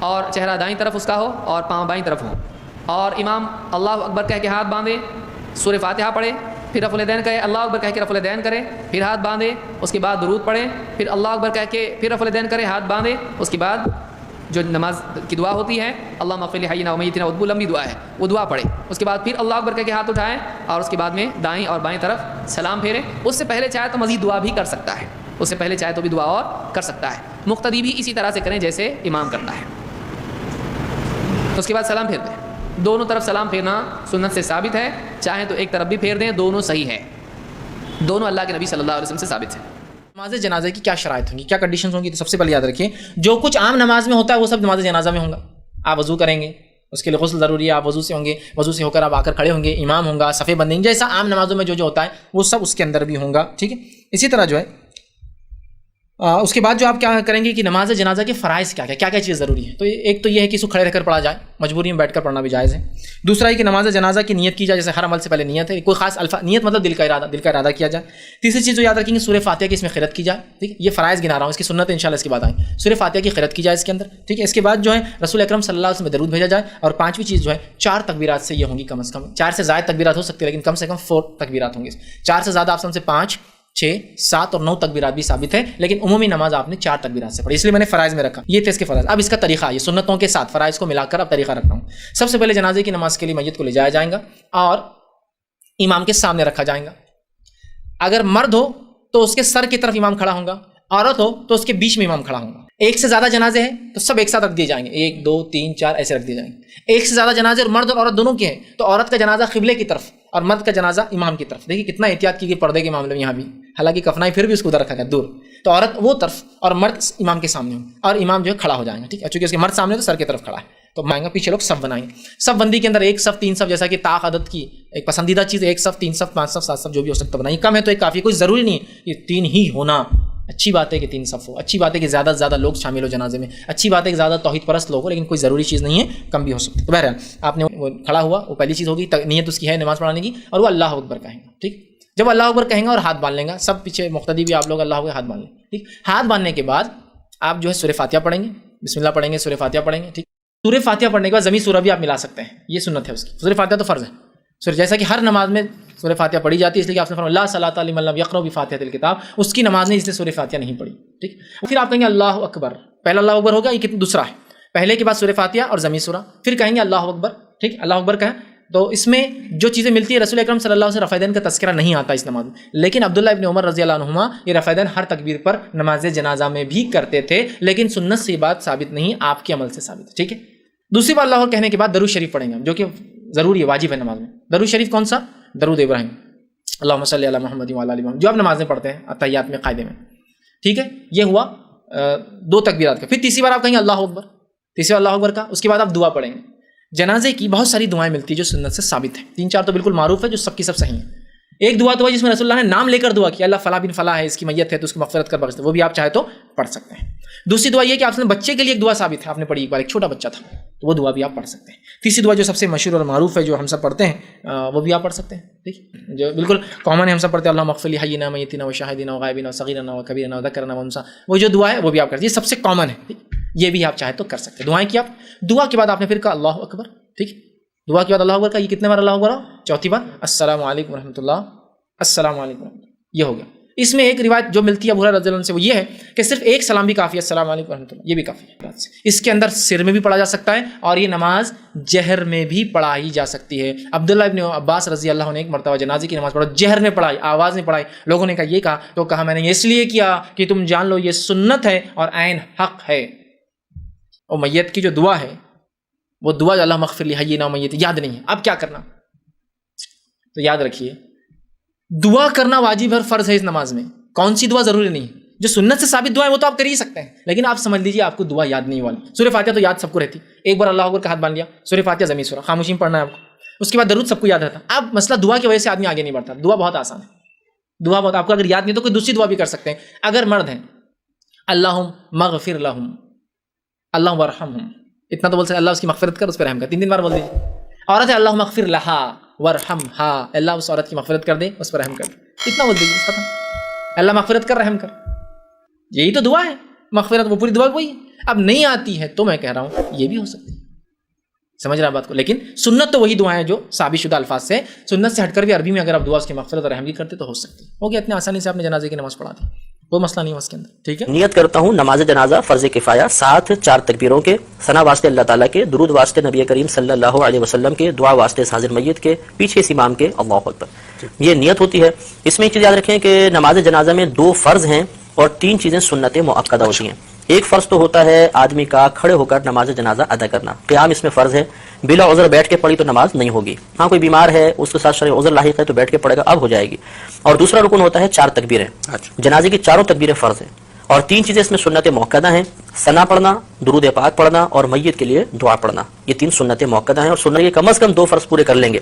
اور چہرہ دائیں طرف اس کا ہو اور پاؤں بائیں طرف ہوں، اور امام اللہ اکبر کہہ کے ہاتھ باندھے، سورہ فاتحہ پڑھے، پھر رفع الیدین کہے، اللہ اکبر کہہ کے رفع الیدین کرے، پھر ہاتھ باندھے، اس کے بعد درود پڑھے، پھر اللہ اکبر کہہ کے پھر رفع الیدین کرے، ہاتھ باندھے، اس کے بعد جو نماز کی دعا ہوتی ہے اللہم اغفر لحینا ومیتنا، وہ لمبی دعا ہے، وہ دعا پڑھے، اس کے بعد پھر اللہ اکبر کہہ کے ہاتھ اٹھائیں اور اس کے بعد میں دائیں اور بائیں طرف سلام پھیرے۔ اس سے پہلے چاہے تو مزید دعا بھی کر سکتا ہے، اس سے پہلے چاہے تو بھی دعا اور کر سکتا ہے۔ مقتدی بھی اسی طرح سے کریں جیسے امام کرتا ہے، اس کے بعد سلام پھیر دیں۔ دونوں طرف سلام پھیرنا سنت سے ثابت ہے، چاہیں تو ایک طرف بھی پھیر دیں، دونوں صحیح ہے، دونوں اللہ کے نبی صلی اللہ علیہ وسلم سے ثابت ہے۔ نماز جنازے کی کیا شرائط ہوں گی، کیا کنڈیشنز ہوں گی؟ تو سب سے پہلے یاد رکھیے جو کچھ عام نماز میں ہوتا ہے وہ سب نماز جنازہ میں ہوگا۔ آپ وضو کریں گے، اس کے لیے غسل ضروری ہے، آپ وضو سے ہوں گے، وضو سے ہو کر آپ آ کر کھڑے ہوں گے، امام ہوں گا، صفے بندیں، جیسا عام نمازوں میں جو ہوتا ہے وہ سب اس کے اندر بھی ہوں گا، ٹھیک ہے۔ اسی طرح جو ہے اس کے بعد جو آپ کیا کریں گے کہ نماز جنازہ کے فرائض کیا کیا چیز ضروری ہے۔ تو ایک تو یہ ہے کہ اس کو کھڑے رہ کر پڑھا جائے، مجبوری میں بیٹھ کر پڑھنا بھی جائز ہے۔ دوسرا ہے کہ نماز جنازہ کی نیت کی جائے، جیسے ہر عمل سے پہلے نیت ہے، کوئی خاص نیت مطلب دل کا ارادہ کیا جائے۔ تیسری چیز جو یاد رکھیں گے سورہ فاتحہ کی اس میں قرأت کی جائے، ٹھیک ہے، یہ فرائض گنا رہا ہوں، اس کی سنت انشاءاللہ اس کے بعد آئیں۔ سورہ فاتحہ کی قرأت کی جائے اس کے اندر، ٹھیک ہے۔ اس کے بعد جو ہے رسول اکرم صلی اللہ علیہ وسلم میں درود بھیجا جائے، اور پانچویں چیز جو ہے 4 تکبیرات سے یہ ہوں گی، کم از کم 4 سے زائد تکبیرات ہو سکتی ہے لیکن کم سے کم 4 تکبیرات ہوں گے۔ 4 سے زیادہ آپ سے 5 6 7 اور 9 تکبیرات بھی ثابت ہے، لیکن عمومی نماز آپ نے 4 تکبیرات سے پڑھی، اس لیے میں نے فرائض میں رکھا۔ یہ تھے اس کے فرائض۔ اب اس کا طریقہ، یہ سنتوں کے ساتھ فرائض کو ملا کر اب طریقہ رکھتا ہوں۔ سب سے پہلے جنازے کی نماز کے لیے میت کو لے جایا جائے گا اور امام کے سامنے رکھا جائے گا۔ اگر مرد ہو تو اس کے سر کی طرف امام کھڑا ہوگا، عورت ہو تو اس کے بیچ میں امام کھڑا ہوگا۔ ایک سے زیادہ جنازے ہیں تو سب ایک ساتھ رکھ دیے جائیں گے، 1 2 3 4 ایسے رکھ دیے جائیں گے۔ ایک سے زیادہ جنازے اور مرد اور عورت دونوں کے ہیں تو عورت کا جنازہ قبلے کی طرف اور مرد کا جنازہ امام کی طرف۔ دیکھیے کتنا احتیاط کی گئی پردے کے معاملے میں یہاں بھی، حالانکہ کفنائی پھر بھی اس کو ادھر رکھا گیا دور، تو عورت وہ طرف اور مرد امام کے سامنے ہوں، اور امام جو ہے کھڑا ہو جائیں گا، ٹھیک ہے، چونکہ اس کے مرد سامنے تو سر کی طرف کھڑا ہے تو مائیں گا، پیچھے لوگ صف بنائیں گے۔ صف بندی کے اندر 1 صف 3 صف، جیسا کہ طاق عدد کی ایک پسندیدہ چیز 1 صف 3 صف 5 صف 7 صف جو بھی ہو سکتا بنائیں، کم ہے تو ایک کافی، کوئی ضروری نہیں ہے کہ 3 ہی ہونا۔ اچھی بات ہے کہ 3 صف ہو، اچھی بات ہے کہ زیادہ سے زیادہ لوگ شامل ہو جنازے میں، اچھی بات ہے کہ زیادہ توحید پرست لوگ ہو، لیکن کوئی ضروری چیز نہیں ہے، کم بھی ہو سکتی ہے۔ تو بہرحال آپ نے وہ کھڑا ہوا، وہ پہلی چیز ہوگی، نیت اس کی ہے نماز پڑھانے کی، اور وہ اللہ اکبر کہیں گا، ٹھیک۔ جب اللہ اکبر کہیں گا اور ہاتھ باندھ لیں گا، سب پیچھے مقتدی بھی آپ لوگ اللہ اکبر ہاتھ باندھ لیں، ٹھیک۔ ہاتھ باندھنے کے بعد آپ جو ہے سورہ فاتحہ پڑھیں گے، بسم اللہ پڑھیں گے، سورہ فاتحہ پڑھیں گے، ٹھیک۔ سورہ فاتحہ پڑھنے کے بعد ضمی سورہ بھی آپ ملا سکتے ہیں، یہ سنت ہے اس کی۔ سورہ فاتحہ تو فرض ہے، سورہ جیسا کہ ہر نماز میں سورہ فاتحہ پڑھی جاتی ہے، اس لیے کہ آپ نے فرمایا لا صلاۃ لمن لم یقرأ بفاتحۃ الکتاب، اس کی نماز نے اس لیے سورہ فاتحہ نہیں پڑھی، ٹھیک۔ پھر آپ کہیں گے اللہ اکبر، پہلا اللہ اکبر ہوگا، یہ دوسرا ہے، پہلے کے بعد سورہ فاتحہ اور ضمی سورہ، پھر کہیں گے اللہ اکبر، ٹھیک، اللہ اکبر کہیں۔ تو اس میں جو چیزیں ملتی ہے رسول اکرم صلی اللہ علیہ وسلم رفع دین کا تذکرہ نہیں آتا اس نماز میں، لیکن عبداللہ ابن عمر رضی اللہ عنہما یہ رفع دین ہر تکبیر پر نماز جنازہ میں بھی کرتے تھے، لیکن سنت سے یہ بات ثابت نہیں، آپ کے عمل سے ثابت ہے، ٹھیک ہے۔ دوسری بار اللہ اکبر کہنے کے بعد درود شریف پڑھیں گے، جو کہ ضروری ہے، واجب ہے نماز میں۔ درود شریف کون سا؟ درود ابراہیم، اللہم صلی علی محمد وعلی آل محمد، جو آپ نماز میں پڑھتے ہیں اتحیات میں قاعدے میں، ٹھیک ہے۔ یہ ہوا 2 تکبیرات کا۔ پھر تیسری بار آپ کہیں گے اللہ اکبر، تیسری بار اللہ اکبر کا، اس کے بعد آپ دعا پڑھیں گے۔ جنازے کی بہت ساری دعائیں ملتی ہیں جو سنت سے ثابت ہیں، 3 4 تو بالکل معروف ہے جو سب کی سب صحیح ہیں۔ ایک دعا تو ہے جس میں رسول اللہ نے نام لے کر دعا کیا، اللہ فلاں بن فلاں ہے، اس کی میت ہے تو اس کو مغفرت کر بخش دے، وہ بھی آپ چاہے تو پڑھ سکتے ہیں۔ دوسری دعا یہ کہ آپ نے بچے کے لیے ایک دعا ثابت ہے، آپ نے پڑھی ایک بار، ایک چھوٹا بچہ تھا تو وہ دعا بھی آپ پڑھ سکتے ہیں۔ تیسری دعا جو سب سے مشہور اور معروف ہے جو ہم سب پڑھتے ہیں وہ بھی آپ پڑھ سکتے ہیں، ٹھیک، جو بالکل کامن ہے، ہم سب پڑھتے ہیں اللہم اغفر لحینا ومیتنا وشاہدنا وغائبنا وصغیرنا وکبیرنا وذکرنا وانثینا، وہ جو دعا ہے وہ بھی آپ کرتے ہیں، یہ سب سے کامن ہے، ٹھیک، یہ بھی آپ چاہے تو کر سکتے ہیں۔ دعائیں کی آپ دعا کے بعد آپ نے پھر کہا اللہ اکبر، ٹھیک، دعا کے بعد اللہ اکبر کا، یہ کتنے بار اللہ اکبر؟ چوتھی بار السلام علیکم ورحمۃ اللہ، السلام علیکم ورحمۃ اللہ، یہ ہو گیا۔ اس میں ایک روایت جو ملتی ہے ابو ہریرہ رضی اللہ عنہ سے وہ یہ ہے کہ صرف ایک سلام بھی کافی ہے، السلام علیکم ورحمۃ اللہ، یہ بھی کافی ہے۔ اس کے اندر سر میں بھی پڑھا جا سکتا ہے اور یہ نماز جہر میں بھی پڑھائی جا سکتی ہے۔ عبداللہ ابن عباس رضی اللہ عنہ نے ایک مرتبہ جنازے کی نماز پڑھا، جہر میں پڑھائی، آواز میں پڑھائی، لوگوں نے کہا یہ کہا تو کہا میں نے اس لیے کیا کہ تم جان لو یہ سنت ہے اور عین حق ہے۔ اور میت کی جو دعا ہے وہ دعا جو اللہم اغفر لحینا ومیتنا یاد نہیں ہے، اب کیا کرنا؟ تو یاد رکھیے دعا کرنا واجب اور فرض ہے اس نماز میں، کون سی دعا ضروری نہیں ہے، جو سنت سے ثابت دعا ہے وہ تو آپ کر ہی سکتے ہیں، لیکن آپ سمجھ لیجیے آپ کو دعا یاد نہیں والی۔ سورہ فاتحہ تو یاد سب کو رہتی، ایک بار اللہ اکبر کا ہاتھ باندھ لیا، سورہ فاتحہ ضمی سورہ خاموشی میں پڑھنا ہے آپ کو، اس کے بعد درود سب کو یاد رہتا۔ اب مسئلہ دعا کی وجہ سے آدمی آگے نہیں بڑھتا، دعا بہت آسان ہے، دعا بہت، آپ کو اگر یاد نہیں تو کوئی دوسری دعا بھی کر سکتے ہیں۔ اگر مرد ہیں اللہم مغفر لہم، اللہم ورحمہم، اتنا تو بول سکتے اللہ اس کی مغفرت کر، اس پر رحم کر، 3 بار بول دیجیے۔ عورت ہے اللہم اغفر لہا ورحمہا، اللہ اس عورت کی مغفرت کر دے، اس پر رحم کر دے، اتنا بول دیجیے، ختم۔ اللہ مغفرت کر، رحم کر، یہی تو دعا ہے، مغفرت وہ پوری دعا وہی ہے۔ اب نہیں آتی ہے تو میں کہہ رہا ہوں یہ بھی ہو سکتی ہے. سمجھ رہا بات کو. لیکن سنت تو وہی دعائیں جو ثابت شدہ الفاظ سے, سنت سے ہٹ کر بھی عربی میں اگر آپ دعا اس کی مغفرت اور رحم کی کرتے تو ہو سکتی ہے. ہو گیا, اتنی آسانی سے آپ نے جنازے کی نماز پڑھا دی, کوئی مسئلہ نہیں ہے اس کے اندر. ٹھیک ہے. نیت کرتا ہوں نماز جنازہ فرض کفایہ, ساتھ 4 تکبیروں کے, ثنا واسطے اللہ تعالیٰ کے, درود واسطے نبی کریم صلی اللہ علیہ وسلم کے, دعا واسطے حاضر میت کے, پیچھے اس امام کے اللہ اکبر. یہ نیت ہوتی ہے. اس میں ایک چیز یاد رکھیں کہ نماز جنازہ میں 2 فرض ہیں اور 3 چیزیں سنت مؤکدہ ہوتی ہیں. ایک فرض تو ہوتا ہے آدمی کا کھڑے ہو کر نماز جنازہ ادا کرنا, قیام اس میں فرض ہے. بلا عذر بیٹھ کے پڑھی تو نماز نہیں ہوگی. ہاں کوئی بیمار ہے, اس کے ساتھ شرعی عذر لاحق ہے تو بیٹھ کے پڑھے گا, اب ہو جائے گی. اور دوسرا رکن ہوتا ہے 4 تکبیریں. جنازے کی 4 تکبیریں فرض ہیں اور 3 چیزیں اس میں سنت مؤکدہ ہیں, ثنا پڑھنا, درود پاک پڑھنا اور میت کے لیے دعا پڑھنا. یہ 3 سنت مؤکدہ ہیں اور سنت کے کم از کم 2 فرض پورے کر لیں گے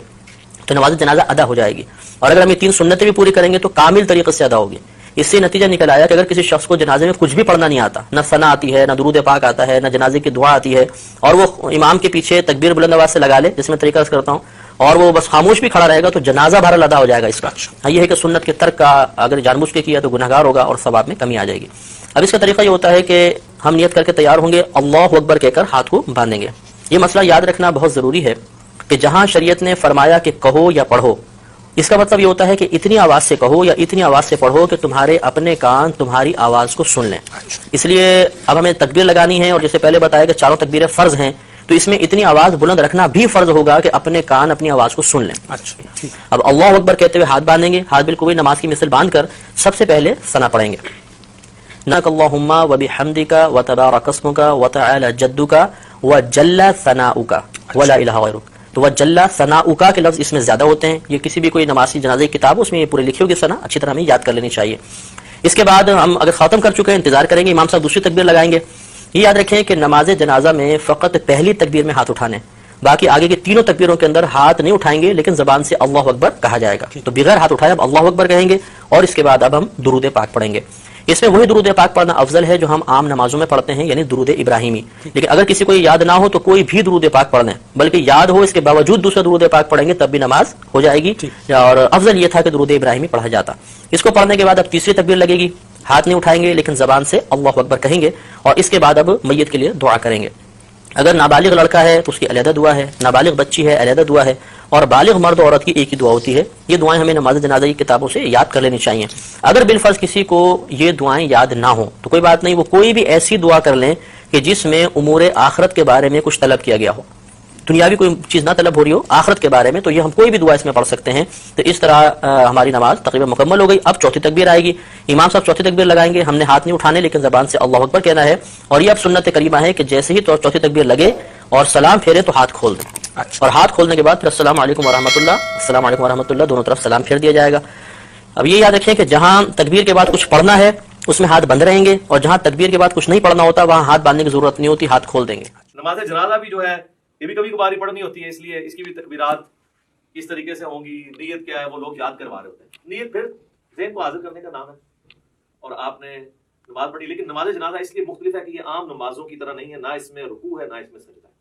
تو نماز جنازہ ادا ہو جائے گی. اور اگر ہم یہ 3 سنتیں بھی پوری کریں گے تو کامل طریقے سے ادا ہوگی. اس سے نتیجہ نکل آیا کہ اگر کسی شخص کو جنازے میں کچھ بھی پڑھنا نہیں آتا, نہ ثنا آتی ہے, نہ درود پاک آتا ہے, نہ جنازے کی دعا آتی ہے, اور وہ امام کے پیچھے تکبیر بلند آواز سے لگا لے جس میں طریقہ سے کرتا ہوں, اور وہ بس خاموش بھی کھڑا رہے گا تو جنازہ بہرحال ادا ہو جائے گا اس کا. یہ ہے کہ سنت کے ترک کا اگر جان بوجھ کے کیا تو گنہگار ہوگا اور ثواب میں کمی آ جائے گی. اب اس کا طریقہ یہ ہوتا ہے کہ ہم نیت کر کے تیار ہوں گے, اللہ اکبر کہہ کر ہاتھ کو باندھیں گے. یہ مسئلہ یاد رکھنا بہت ضروری ہے کہ جہاں شریعت نے فرمایا کہ کہو یا پڑھو, اس کا مطلب یہ ہوتا ہے کہ اتنی آواز سے کہو یا اتنی آواز سے پڑھو کہ تمہارے اپنے کان تمہاری آواز کو سن لیں. اس لیے اب ہمیں تکبیر لگانی ہے, اور جیسے پہلے بتایا کہ 4 تکبیریں فرض ہیں تو اس میں اتنی آواز بلند رکھنا بھی فرض ہوگا کہ اپنے کان اپنی آواز کو سن لیں. اب اللہ اکبر کہتے ہوئے ہاتھ باندھیں گے, ہاتھ بالکل نماز کی مثل باندھ کر سب سے پہلے ثنا پڑھیں گے. نک اللہم و بحمدک و تبارک اسمک و تعالی جدک و جل ثناؤک ولا الہ غیرک. تو وہ جل ثناؤک کے لفظ اس میں زیادہ ہوتے ہیں. یہ کسی بھی کوئی نماز کی جنازے کی کتاب اس میں یہ پورے لکھی ہوگی ثنا, اچھی طرح ہمیں یاد کر لینی چاہیے. اس کے بعد ہم اگر ختم کر چکے ہیں انتظار کریں گے, امام صاحب دوسری تکبیر لگائیں گے. یہ یاد رکھیں کہ نماز جنازہ میں فقط پہلی تکبیر میں ہاتھ اٹھانے, باقی آگے کی 3 تکبیروں کے اندر ہاتھ نہیں اٹھائیں گے لیکن زبان سے اللہ اکبر کہا جائے گا. تو بغیر ہاتھ اٹھائے اب اللہ اکبر کہیں گے اور اس کے بعد اب ہم درود پاک پڑھیں گے. اس میں وہی درود پاک پڑھنا افضل ہے جو ہم عام نمازوں میں پڑھتے ہیں, یعنی درود ابراہیمی. لیکن اگر کسی کو یاد نہ ہو تو کوئی بھی درود پاک پڑھ لیں, بلکہ یاد ہو اس کے باوجود دوسرا درود پاک پڑھیں گے تب بھی نماز ہو جائے گی. اور افضل یہ تھا کہ درود ابراہیمی پڑھا جاتا. اس کو پڑھنے کے بعد اب تیسری تکبیر لگے گی, ہاتھ نہیں اٹھائیں گے لیکن زبان سے اللہ اکبر کہیں گے, اور اس کے بعد اب میت کے لیے دعا کریں گے. اگر نابالغ لڑکا ہے تو اس کی علیحدہ دعا ہے, نابالغ بچی ہے علیحدہ دعا ہے, اور بالغ مرد عورت کی ایک ہی دعا ہوتی ہے. یہ دعائیں ہمیں نماز جنازہ کی کتابوں سے یاد کر لینی چاہیے. اگر بالفرض کسی کو یہ دعائیں یاد نہ ہوں تو کوئی بات نہیں, وہ کوئی بھی ایسی دعا کر لیں کہ جس میں امور آخرت کے بارے میں کچھ طلب کیا گیا ہو, دنیاوی کوئی چیز نہ طلب ہو رہی ہو, آخرت کے بارے میں, تو یہ ہم کوئی بھی دعا اس میں پڑھ سکتے ہیں. تو اس طرح ہماری نماز تقریباً مکمل ہو گئی. اب چوتھی تکبیر آئے گی, امام صاحب چوتھی تکبیر لگائیں گے, ہم نے ہاتھ نہیں اٹھانے لیکن زبان سے اللہ اکبر کہنا ہے. اور یہ اب سنت کریمہ ہے کہ جیسے ہی چوتھی تکبیر لگے اور سلام پھیرے تو ہاتھ کھول دیں, اور ہاتھ کھولنے کے بعد پھر السلام علیکم ورحمۃ اللہ, السلام علیکم ورحمۃ اللہ, دونوں طرف سلام پھیر دیا جائے گا. اب یہ یاد رکھیں کہ جہاں تکبیر کے بعد کچھ پڑھنا ہے اس میں ہاتھ بند رہیں گے, اور جہاں تکبیر کے بعد کچھ نہیں پڑھنا ہوتا وہاں ہاتھ باندھنے کی ضرورت نہیں ہوتی, ہاتھ کھول دیں گے. نماز جنازہ بھی جو ہے یہ بھی کبھی کبھار پڑھنی ہوتی ہے, اس لیے اس کی بھی تکبیرات کس طریقے سے ہوں گی, نیت کیا ہے وہ لوگ یاد کروا رہے ہوتے ہیں. نیت پھر ذہن کو حاضر کرنے کا نام ہے, اور آپ نے نماز پڑھی. لیکن نماز جنازہ اس لیے مختلف ہے کہ یہ عام نمازوں کی طرح نہیں ہے, نہ اس میں رکوع ہے نہ اس میں سجدہ ہے,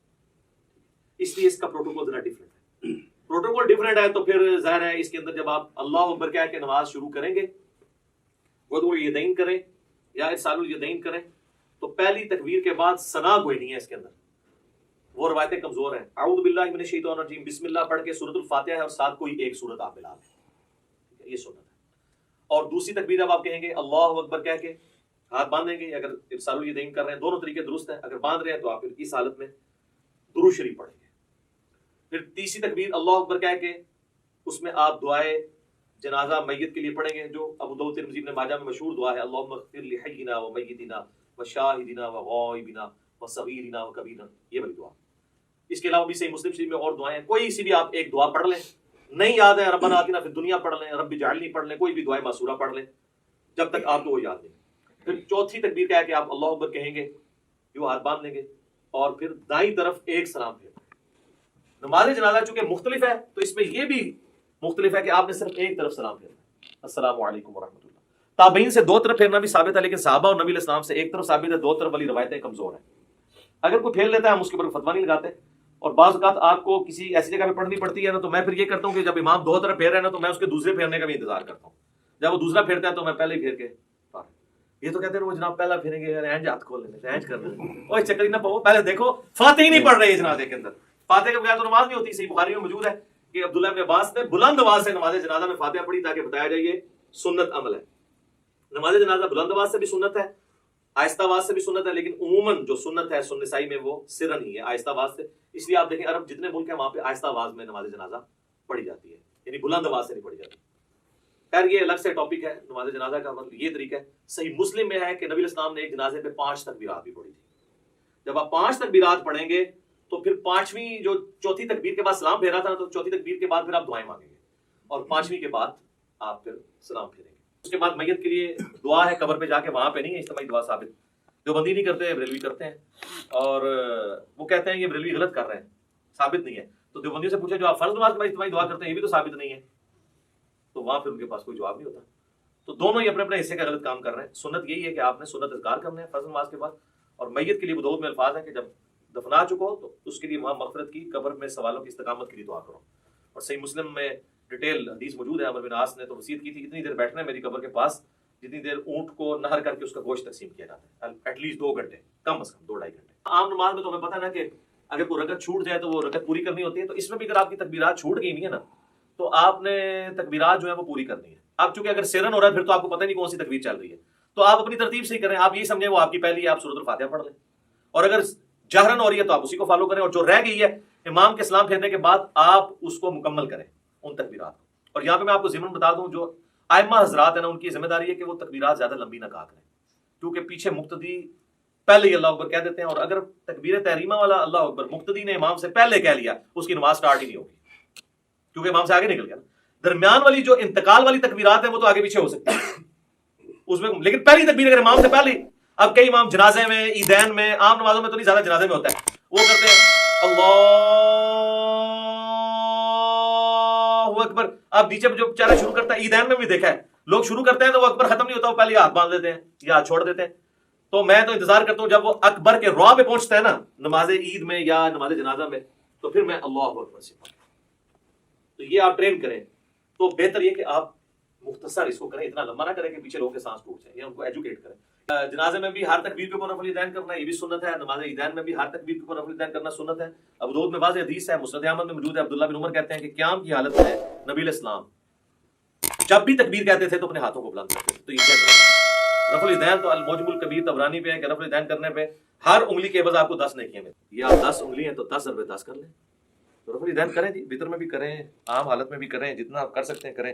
اس لیے اس کا پروٹوکول ذرا ڈفرینٹ ہے. پروٹوکول ڈفرینٹ ہے تو پھر ظاہر ہے اس کے اندر جب آپ اللہ اکبر کہہ کے نماز شروع کریں گے, وضو الیدین کریں یا ارسال الیدین کریں, تو پہلی تکبیر کے بعد ثنا کوئی نہیں ہے اس کے اندر, وہ روایتیں کمزور ہیں. اعوذ باللہ من الشیطان الرجیم, بسم اللہ پڑھ کے سورۃ الفاتحہ ہے اور ساتھ کوئی ایک سورت آپ ملا لیں, یہ سنت ہے. اور دوسری تکبیر اب آپ کہیں گے اللہ اکبر کہہ کے ہاتھ باندھیں گے, اگر ارسال الیدین کر رہے ہیں دونوں طریقے درست ہیں, اگر باندھ رہے ہیں تو آپ اس حالت میں درود شریف پڑھیں گے. پھر تیسری تکبیر اللہ اکبر کہہ کے اس میں آپ دعائے جنازہ میت کے لیے پڑھیں گے, جو ابو داؤد ترمذی ابن ماجہ میں مشہور دعا ہے, اللہم اغفر لحینا و میتنا و شاہدنا و غائبنا و صغیرنا و کبیرنا, یہ والی دعا. اس کے علاوہ بھی صحیح مسلم شریف میں اور دعائیں ہیں, کوئی سی بھی آپ ایک دعا پڑھ لیں. نہیں یاد ہے ربنا آتنا فی الدنیا پڑھ لیں, رب اجعلنی پڑھ لیں, کوئی بھی دعائیں معصورہ پڑھ لیں جب تک آپ کو وہ یاد نہیں. پھر چوتھی تکبیر کہہ کے آپ اللہ اکبر کہیں گے, جو ہاتھ باندھ لیں گے, اور پھر دائیں طرف ایک سلام پھیر. نماز جنازہ چونکہ مختلف ہے تو اس میں یہ بھی مختلف ہے کہ آپ نے صرف ایک طرف سلام پھیرنا ہے, السلام علیکم ورحمۃ اللہ. تابعین سے 2 طرف پھیرنا بھی ثابت ہے, لیکن صحابہ اور نبی علیہ السلام سے ایک طرف ثابت ہے, 2 طرف والی روایتیں کمزور ہیں. اگر کوئی پھیر لیتا ہے ہم اس کے اوپر فتویٰ نہیں لگاتے. اور بعض اوقات آپ کو کسی ایسی جگہ پہ پڑھنی پڑتی ہے نا, تو میں پھر یہ کرتا ہوں کہ جب امام 2 طرف پھیر رہے ہیں نا تو میں اس کے دوسرے پھیرنے کا بھی انتظار کرتا ہوں. جب وہ دوسرا پھیرتا ہے تو میں پہلے ہی پھیر کے. یہ تو کہتے ہیں وہ جناب پہلا پھریں گے رینج ہاتھ کھول لیں رینج کر لیں اور چکر ہی نہ پاؤ پہلے دیکھو فاتح ہی نہیں پڑھ رہے جنازے کے اندر فاتح کے بغیر تو نماز نہیں ہوتی صحیح بخاری میں موجود ہے کہ عبداللہ ابن عباس نے بلند آواز سے نماز جنازہ میں فاتحہ پڑھی تاکہ بتایا جائے یہ سنت عمل ہے نماز جنازہ بلند آواز سے بھی سنت ہے آہستہ آواز سے بھی سنت ہے لیکن عموماً جو سنت ہے سنن نسائی میں وہ سرن ہی ہے آہستہ آواز سے اس لیے آپ دیکھیں عرب جتنے ملک ہیں وہاں پہ آہستہ آواز میں نماز جنازہ پڑھی جاتی ہے یعنی بلند آواز سے نہیں پڑھی جاتی خیر یہ الگ سے ٹاپک ہے نماز جنازہ کا مطلب یہ طریقہ ہے صحیح مسلم میں ہے کہ نبی الاسلام نے ایک جنازے پہ 5 تکبیرات بھی پڑھی تھی جب آپ 5 تکبیرات پڑھیں گے تو پھر 5ویں جو چوتھی تکبیر کے بعد سلام پھیرا تھا تو چوتھی تکبیر کے بعد پھر آپ دعائیں مانگیں گے اور 5ویں کے بعد آپ پھر سلام پھیریں گے اس کے بعد میت کے لیے دعا ہے قبر پہ جا کے وہاں پہ نہیں ہے اجتماعی دعا ثابت دیوبندی نہیں کرتے بریلوی کرتے ہیں اور وہ کہتے ہیں یہ بریلوی غلط کر رہے ہیں ثابت نہیں ہے تو دیوبندیوں سے پوچھا جو آپ فرض نماز کے بعد اجتماعی دعا کرتے ہیں یہ بھی تو ثابت نہیں ہے تو وہاں پھر ان کے پاس کوئی جواب نہیں ہوتا تو دونوں ہی اپنے اپنے حصے کا غلط کام کر رہے ہیں سنت یہی ہے کہ آپ نے سنت اذکار کرنے ہیں فرض نماز کے بعد اور میت کے لیے بدعوت میں الفاظ ہیں کہ جب دفنا چکو تو اس کے لیے وہاں مغفرت کی قبر میں سوالوں کی استقامت کے لیے دعا کرو اور صحیح مسلم میں ڈیٹیل حدیث موجود ہے عمر بن عاص نے تو وصیت کی تھی اتنی دیر بیٹھنا ہے میری قبر کے پاس جتنی دیر اونٹ کو نہر کر کے اس کا گوشت تقسیم کیا جاتا ہے ایٹ لیسٹ 2 گھنٹے کم از کم 2-2.5 گھنٹے عام نماز میں تو ہمیں پتہ نا کہ اگر کوئی رکعت چھوٹ جائے تو وہ رکعت پوری کرنی ہوتی ہے تو اس میں بھی اگر آپ کی تکبیرات چھوٹ گئی نہیں ہے نا تو آپ نے تکبیرات جو ہے وہ پوری کرنی ہے اب چونکہ اگر سرن ہو رہا ہے پھر تو آپ کو پتہ نہیں کون سی تکبیر چل رہی ہے تو آپ اپنی ترتیب سے ہی کریں آپ یہی سمجھیں وہ آپ کی پہلی ہے آپ سورۃ الفاتحہ پڑھ لیں اور اگر جہرن ہو رہی ہے تو آپ اسی کو فالو کریں اور جو رہ گئی ہے امام کے سلام پھیرنے کے بعد آپ اس کو مکمل کریں ان تکبیرات کو اور یہاں پہ میں آپ کو ضمن بتا دوں جو ائمہ حضرات ہیں نا ان کی ذمہ داری ہے کہ وہ تکبیرات زیادہ لمبی نہ کہا کریں کیونکہ پیچھے مقتدی پہلے ہی اللہ اکبر کہہ دیتے ہیں اور اگر تکبیر تحریمہ والا اللہ اکبر مقتدی نے امام سے پہلے کہہ لیا اس کی نماز سٹارٹ ہی نہیں ہوگی کیونکہ امام سے آگے نکل گیا نا درمیان والی جو انتقال والی تکبیرات ہیں وہ تو آگے پیچھے ہو سکتی ہیں اس میں لیکن پہلی تکبیر اگر امام سے پہلی اب کئی امام جنازے میں عیدین میں عام نمازوں میں تو نہیں زیادہ جنازے میں ہوتا ہے وہ کرتے ہیں اللہ اکبر اب نیچے جو چہرہ شروع کرتا ہے عیدین میں بھی دیکھا ہے لوگ شروع کرتے ہیں تو وہ اکبر ختم نہیں ہوتا وہ پہلے ہاتھ باندھ دیتے ہیں یا ہاتھ چھوڑ دیتے ہیں تو میں تو انتظار کرتا ہوں جب وہ اکبر کے رعا پہ پہنچتا ہے نا نماز عید میں یا نماز جنازہ میں تو پھر میں اللہ اکبر سے پڑھوں تو یہ آپ ٹرین کریں تو بہتر یہ کہ آپ مختصر اس کو کریں اتنا لمبا نہ کریں کہ پیچھے لوگ کے سانس ٹوٹ جائے یا ان کو ایجوکیٹ کریں جنازے میں بھی ہر تکبیر کے اوپر رفع الیدین کرنا یہ بھی سنت ہے نماز عیدین میں بھی ہر تکبیر کے اوپر رفع الیدین کرنا سنت ہے ابو داؤد میں واضح حدیث ہے مسند احمد میں موجود ہے عبداللہ بن عمر کہتے ہیں کہ قیام کی حالت میں نبی علیہ السلام جب بھی تکبیر کہتے تھے تو اپنے ہاتھوں کو بلند کرتے تھے تو یہ کیا کریں رفع الیدین تو الموجم الکبیر طبرانی پہ ہے کہ رفع الیدین کرنے پہ ہر انگلی کے عوض آپ کو 10 نیکیاں ملیں یہ آپ 10 انگلی ہیں تو 10 ضرب 10 کر لیں تو رفع الیدین کریں جی وتر میں بھی کریں عام حالت میں بھی کریں جتنا آپ کر سکتے ہیں کریں